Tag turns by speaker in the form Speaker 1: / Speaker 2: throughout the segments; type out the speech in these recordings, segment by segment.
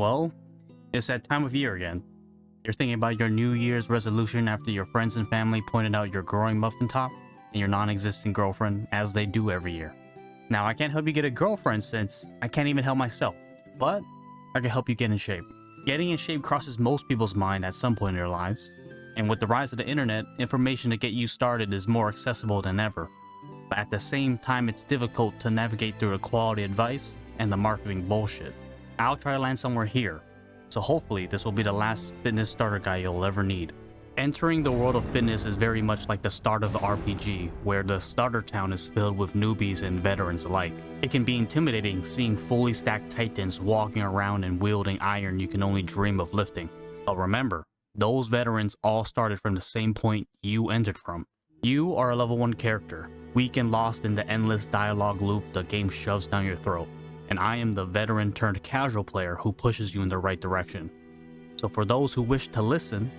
Speaker 1: Well, it's that time of year again. You're thinking about your New Year's resolution after your friends and family pointed out your growing muffin top and your non-existent girlfriend, as they do every year. Now, I can't help you get a girlfriend since I can't even help myself, but I can help you get in shape. Getting in shape crosses most people's mind at some point in their lives, and with the rise of the internet, information to get you started is more accessible than ever. But at the same time, it's difficult to navigate through the quality advice and the marketing bullshit. I'll try to land somewhere here, so hopefully this will be the last fitness starter guide you'll ever need. Entering the world of fitness is very much like the start of the RPG, where the starter town is filled with newbies and veterans alike. It can be intimidating seeing fully stacked titans walking around and wielding iron you can only dream of lifting. But remember, those veterans all started from the same point you ended from. You are a level 1 character, weak and lost in the endless dialogue loop the game shoves down your throat. And I am the veteran turned casual player who pushes you in the right direction. So for those who wish to listen,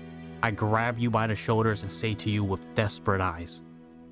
Speaker 1: I grab you by the shoulders and say to you with desperate eyes,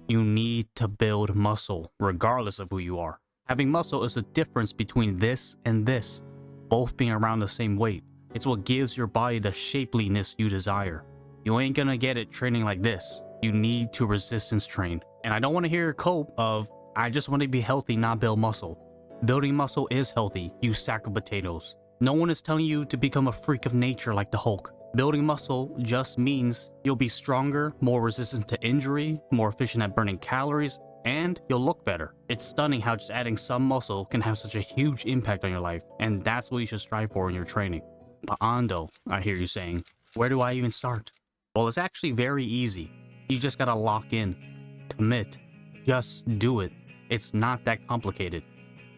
Speaker 1: you need to build muscle regardless of who you are. Having muscle is the difference between this and this, both being around the same weight. It's what gives your body the shapeliness you desire. You ain't gonna get it training like this. You need to resistance train. And I don't want to hear your cope of, I just want to be healthy, not build muscle. Building muscle is healthy, you sack of potatoes. No one is telling you to become a freak of nature like the Hulk. Building muscle just means you'll be stronger, more resistant to injury, more efficient at burning calories, and you'll look better. It's stunning how just adding some muscle can have such a huge impact on your life, and that's what you should strive for in your training. But Ando, I hear you saying, where do I even start? Well, it's actually very easy. You just gotta lock in, commit, just do it. It's not that complicated.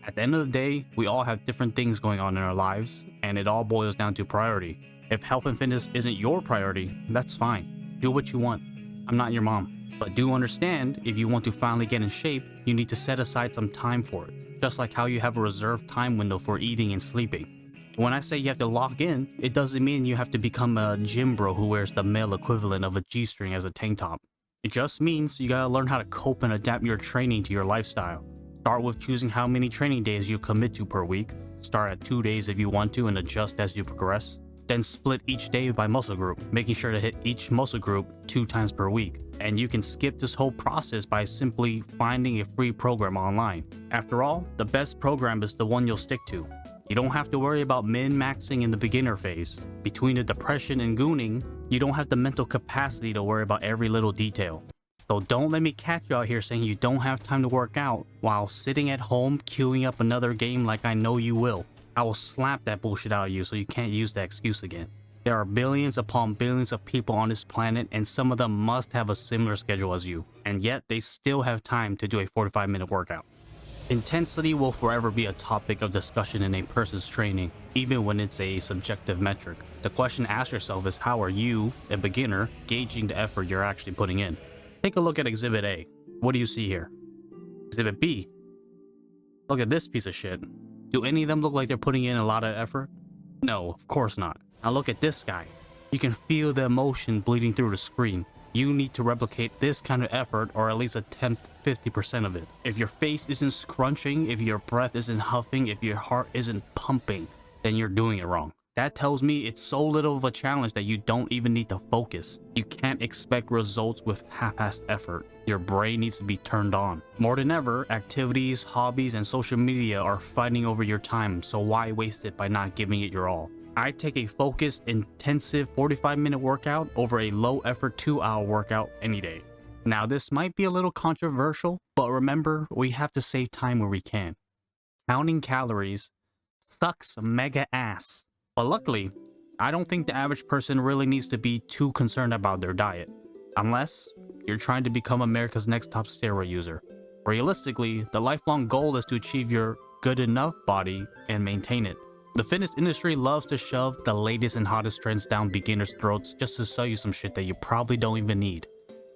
Speaker 1: At the end of the day, we all have different things going on in our lives, and it all boils down to priority. If health and fitness isn't your priority, that's fine. Do what you want. I'm not your mom. But do understand, if you want to finally get in shape, you need to set aside some time for it. Just like how you have a reserved time window for eating and sleeping. When I say you have to lock in, it doesn't mean you have to become a gym bro who wears the male equivalent of a G-string as a tank top. It just means you gotta learn how to cope and adapt your training to your lifestyle. Start with choosing how many training days you commit to per week. Start at 2 days if you want to and adjust as you progress. Then split each day by muscle group, making sure to hit each muscle group 2 times per week. And you can skip this whole process by simply finding a free program online. After all, the best program is the one you'll stick to. You don't have to worry about min-maxing in the beginner phase. Between the depression and gooning, you don't have the mental capacity to worry about every little detail. So don't let me catch you out here saying you don't have time to work out while sitting at home queuing up another game like I know you will. I will slap that bullshit out of you so you can't use that excuse again. There are billions upon billions of people on this planet, and some of them must have a similar schedule as you, and yet they still have time to do a 45-minute workout. Intensity will forever be a topic of discussion in a person's training, even when it's a subjective metric. The question to ask yourself is, how are you, a beginner, gauging the effort you're actually putting in? Take a look at Exhibit A. What do you see here? Exhibit B. Look at this piece of shit. Do any of them look like they're putting in a lot of effort? No, of course not. Now look at this guy. You can feel the emotion bleeding through the screen. You need to replicate this kind of effort, or at least attempt 50% of it. If your face isn't scrunching, if your breath isn't huffing, if your heart isn't pumping, then you're doing it wrong. That tells me it's so little of a challenge that you don't even need to focus. You can't expect results with half-assed effort. Your brain needs to be turned on. More than ever, activities, hobbies, and social media are fighting over your time, so why waste it by not giving it your all? I take a focused, intensive 45-minute workout over a low-effort 2-hour workout any day. Now, this might be a little controversial, but remember, we have to save time where we can. Counting calories sucks mega ass. But luckily, I don't think the average person really needs to be too concerned about their diet, unless you're trying to become America's next top steroid user. Realistically, the lifelong goal is to achieve your good enough body and maintain it. The fitness industry loves to shove the latest and hottest trends down beginners' throats just to sell you some shit that you probably don't even need.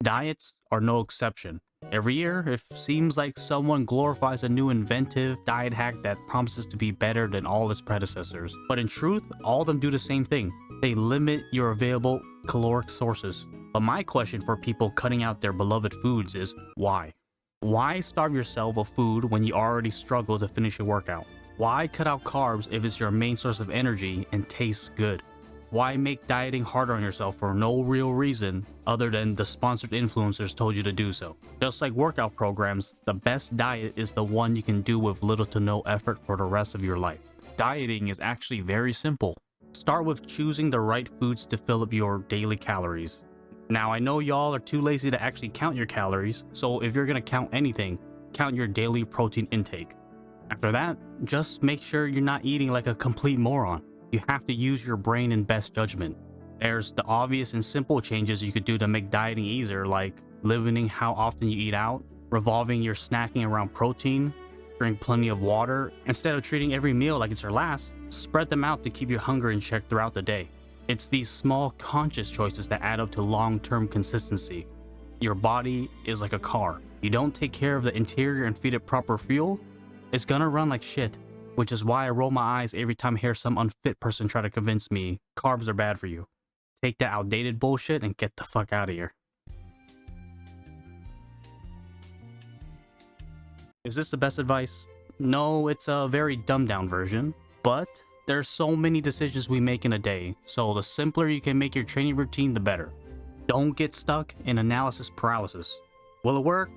Speaker 1: Diets are no exception. Every year, it seems like someone glorifies a new inventive diet hack that promises to be better than all its predecessors. But in truth, all of them do the same thing. They limit your available caloric sources. But my question for people cutting out their beloved foods is, why? Why starve yourself of food when you already struggle to finish your workout? Why cut out carbs if it's your main source of energy and tastes good? Why make dieting harder on yourself for no real reason other than the sponsored influencers told you to do so? Just like workout programs, the best diet is the one you can do with little to no effort for the rest of your life. Dieting is actually very simple. Start with choosing the right foods to fill up your daily calories. Now, I know y'all are too lazy to actually count your calories, so if you're gonna count anything, count your daily protein intake. After that, just make sure you're not eating like a complete moron. You have to use your brain and best judgment. There's the obvious and simple changes you could do to make dieting easier, like limiting how often you eat out, revolving your snacking around protein, drink plenty of water. Instead of treating every meal like it's your last, spread them out to keep your hunger in check throughout the day. It's these small conscious choices that add up to long-term consistency. Your body is like a car. You don't take care of the interior and feed it proper fuel, it's gonna run like shit. Which is why I roll my eyes every time I hear some unfit person try to convince me carbs are bad for you. Take that outdated bullshit and get the fuck out of here. Is this the best advice? No, it's a very dumbed down version, but there's so many decisions we make in a day, so the simpler you can make your training routine, the better. Don't get stuck in analysis paralysis. Will it work?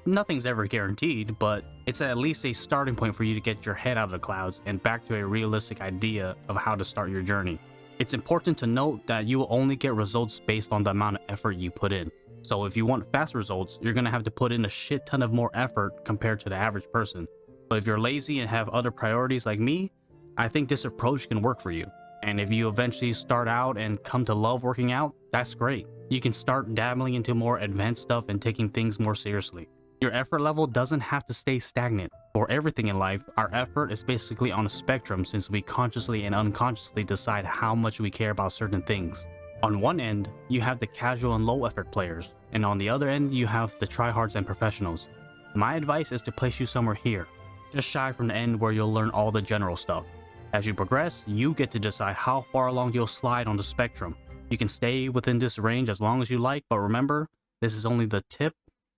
Speaker 1: Nothing's ever guaranteed, but it's at least a starting point for you to get your head out of the clouds and back to a realistic idea of how to start your journey. It's important to note that you will only get results based on the amount of effort you put in. So if you want fast results, you're gonna have to put in a shit ton of more effort compared to the average person. But if you're lazy and have other priorities like me, I think this approach can work for you. And if you eventually start out and come to love working out, that's great. You can start dabbling into more advanced stuff and taking things more seriously. Your effort level doesn't have to stay stagnant. For everything in life, our effort is basically on a spectrum since we consciously and unconsciously decide how much we care about certain things. On one end, you have the casual and low effort players, and on the other end, you have the tryhards and professionals. My advice is to place you somewhere here, just shy from the end where you'll learn all the general stuff. As you progress, you get to decide how far along you'll slide on the spectrum. You can stay within this range as long as you like, but remember, this is only the tip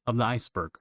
Speaker 1: of the iceberg.